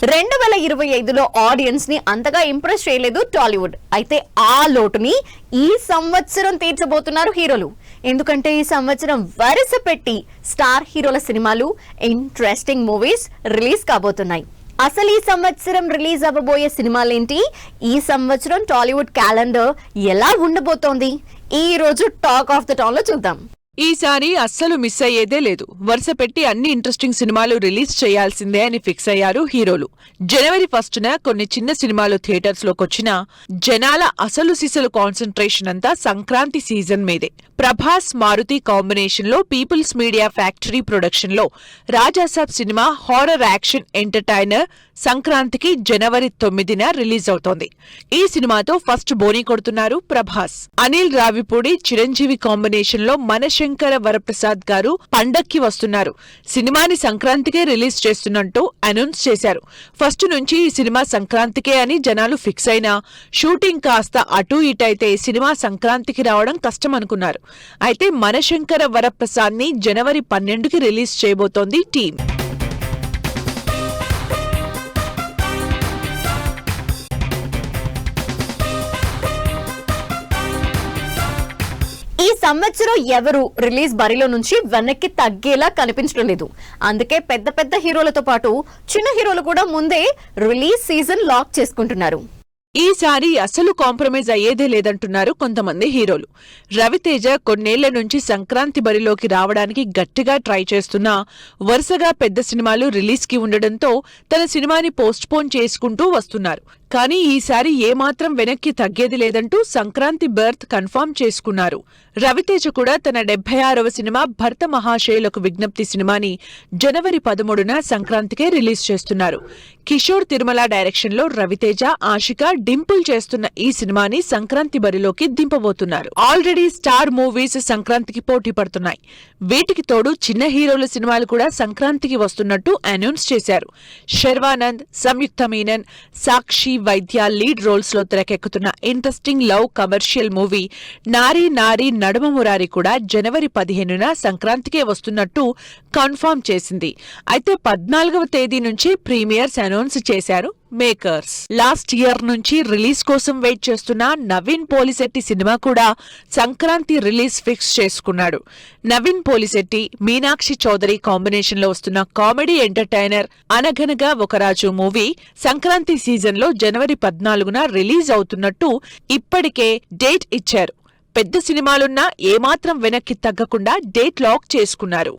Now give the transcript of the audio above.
2025లో audience ని అంతగా impress చేయలేదు టాలీవుడ్. అయితే ఆ లోటుని ఈ సంవత్సరం తీర్చబోతున్నారు హీరోలు. ఎందుకంటే ఈ సంవత్సరం వరుస పెట్టి స్టార్ హీరోల సినిమాలు, ఇంట్రెస్టింగ్ మూవీస్ రిలీజ్ కాబోతున్నాయి. అసలు ఈ సంవత్సరం రిలీజ్ అవ్వబోయే సినిమాలేంటి, ఈ సంవత్సరం టాలీవుడ్ క్యాలెండర్ ఎలా ఉండబోతోంది, ఈ రోజు టాక్ ఆఫ్ ద టౌన్ లో చూద్దాం. ఈసారి అస్సలు మిస్ అయ్యేదే లేదు. వరుస పెట్టి అన్ని ఇంట్రెస్టింగ్ సినిమాలు రిలీజ్ చేయాల్సిందే అని ఫిక్స్ అయ్యారు హీరోలు. జనవరి 1న కొన్ని చిన్న సినిమాలు థియేటర్స్ లోకొచ్చినా జనాల అసలు సిసలు కాన్సంట్రేషన్ అంతా సంక్రాంతి సీజన్ మీదే. ప్రభాస్ మారుతి కాంబినేషన్ లో పీపుల్స్ మీడియా ఫ్యాక్టరీ ప్రొడక్షన్ లో Rajasaab cinema horror action entertainer సంక్రాంతికి జనవరి 9న రిలీజ్ అవుతోంది. ఈ సినిమాతో ఫస్ట్ బోనీ కొడుతున్నారు ప్రభాస్. అనిల్ రావిపూడి చిరంజీవి కాంబినేషన్ లో మనశంకర వరప్రసాద్ గారు పండక్కి వస్తున్నారు. సినిమాని సంక్రాంతికే రిలీజ్ చేస్తున్నట్టు అనౌన్స్ చేశారు. ఫస్ట్ నుంచి ఈ సినిమా సంక్రాంతికే అని జనాలు ఫిక్స్ అయినా షూటింగ్ కాస్త అటూ ఇటైతే సినిమా సంక్రాంతికి రావడం కష్టం అనుకున్నారు. అయితే మనశంకర వరప్రసాద్ ని జనవరి 12కి రిలీజ్ చేయబోతోంది టీం. ఈ సంవత్సరం ఎవరు రిలీజ్ బరిలో నుంచి వెనక్కి తగ్గేలా కనిపించడం లేదు. అందుకే పెద్ద పెద్ద హీరోలతో పాటు చిన్న హీరోలు కూడా ముందే రిలీజ్ సీజన్ లాక్ చేసుకుంటున్నారు. ఈసారి అసలు కాంప్రమైజ్ అయ్యేదే లేదంటున్నారు కొంతమంది హీరోలు. రవితేజ కొన్నేళ్ల నుంచి సంక్రాంతి బరిలోకి రావడానికి గట్టిగా ట్రై చేస్తున్నా వరుసగా పెద్ద సినిమాలు రిలీజ్ కి ఉండడంతో తన సినిమాని పోస్ట్ పోన్ చేసుకుంటూ వస్తున్నారు. కానీ ఈసారి ఏమాత్రం వెనక్కి తగ్గేది లేదంటూ సంక్రాంతి బర్త్ కన్ఫర్మ్ చేసుకున్నారు. రవితేజ కూడా తన 76వ సినిమా భర్త మహాశయులకు విజ్ఞప్తి సినిమాని జనవరి 13న సంక్రాంతికే రిలీజ్ చేస్తున్నారు. కిషోర్ తిరుమల డైరెక్షన్ లో రవితేజ, ఆషిక, డింపుల్ చేస్తున్న ఈ సినిమాని సంక్రాంతి బరిలోకి దింపబోతున్నారు. ఆల్రెడీ స్టార్ మూవీస్ సంక్రాంతికి పోటీ పడుతున్నాయి. వీటికి తోడు చిన్న హీరోల సినిమాలు కూడా సంక్రాంతికి వస్తున్నట్టు అనౌన్స్ చేశారు. శర్వానంద్, సంయుక్త మీనన్, సాక్షి వైద్య లీడ్ రోల్స్ లో తెరకెక్కుతున్న ఇంట్రెస్టింగ్ లవ్ కమర్షియల్ మూవీ నారీ నారీ నడుమ మురారి కూడా జనవరి 15న సంక్రాంతికే వస్తున్నట్టు కన్ఫర్మ్ చేసింది. అయితే 14వ తేదీ నుంచి ప్రీమియర్స్ అనౌన్స్ చేశారు మేకర్స్. లాస్ట్ ఇయర్ నుంచి రిలీజ్ కోసం వెయిట్ చేస్తున్న నవీన్ పోలిశెట్టి సినిమా కూడా సంక్రాంతి రిలీజ్ ఫిక్స్ చేసుకున్నాడు. నవీన్ పోలిశెట్టి, మీనాక్షి చౌదరి కాంబినేషన్ లో వస్తున్న కామెడీ ఎంటర్టైనర్ అనగనగా ఒక రాజు మూవీ సంక్రాంతి సీజన్ లో జనవరి 14న రిలీజ్ అవుతున్నట్టు ఇప్పటికే డేట్ ఇచ్చారు. పెద్ద సినిమాలున్నా ఏమాత్రం వెనక్కి తగ్గకుండా డేట్ లాక్ చేసుకున్నారు.